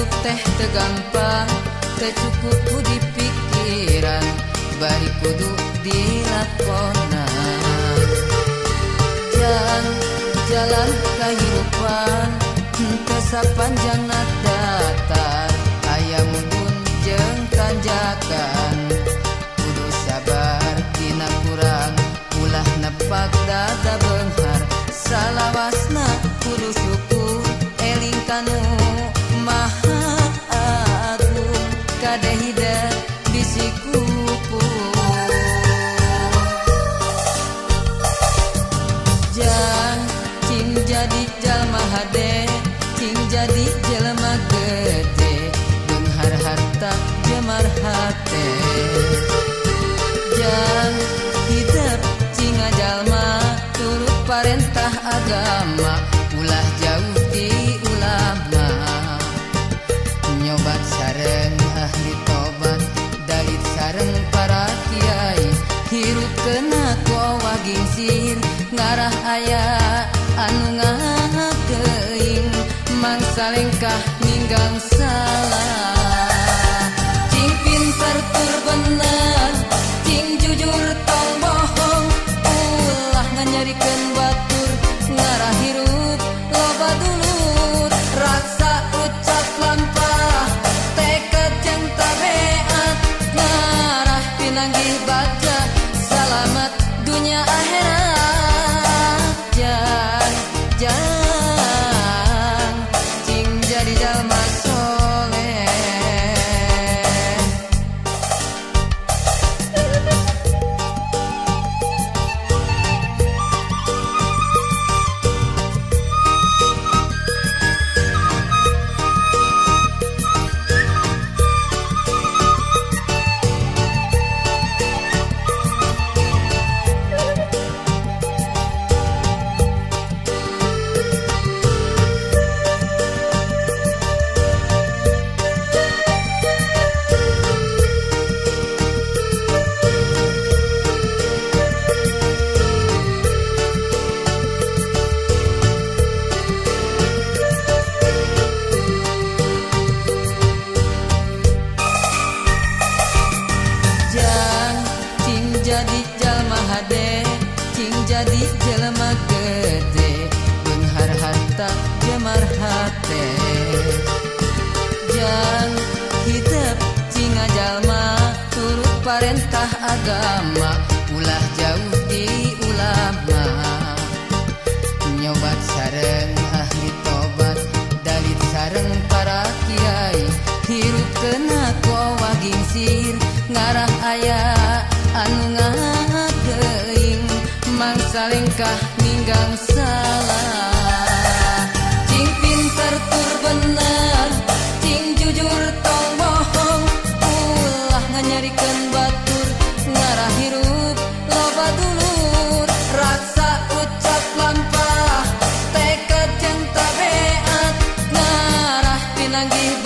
hirup teh tegampang, tecukup di pikiran, bari kudu dilakonan. Jalan kehidupan teu sapanjang datar, aya mundun jeung tanjakan. Kudu sabar dina kurang, ulah nepak dada beunghar. Salawasna kudu syukur, eling kanu Maha Agung, kadehida bisi kupu. Cing jadi jalma hade, cing jadi jelema gede, beunghar harta jemar hate. Jang hidup cing jalma turut parentah agama, ulah jauh di ulama. Nyobat sareng ahli tobat, dait sareng para kiai, hirup kena kowa gingsir, ngarah aya anu ngageing, mangsa lengkah ninggang salah. Cing pinter tur bener, cing jujur tong bohong, ulah nganyarikeun batur, ngarah hirup loba dulur. Raksa ucap lampah, tekad jeung tabeat, ngarah pinanggih baca, salamet dunia akhirat. Jang cing jadi jalma soleh. Jadi jalma hade, cing jadi jelema gede, beunghar harta jemar hate. Jang hidup cing jalma turut parentah agama, ulah jauh di ulama. Nyobat sareng ahli tobat, dalit sareng para kiai, hirup kena kowa gingsir, ngarah aya anu ngageing, mangsa lengkah ninggang salah. Cing pinter tur bener, cing jujur tong bohong, ulah nganyarikeun batur, ngarah hirup loba dulur. Raksa ucap lampah, tekad jeung tabeat, ngarah pinanggih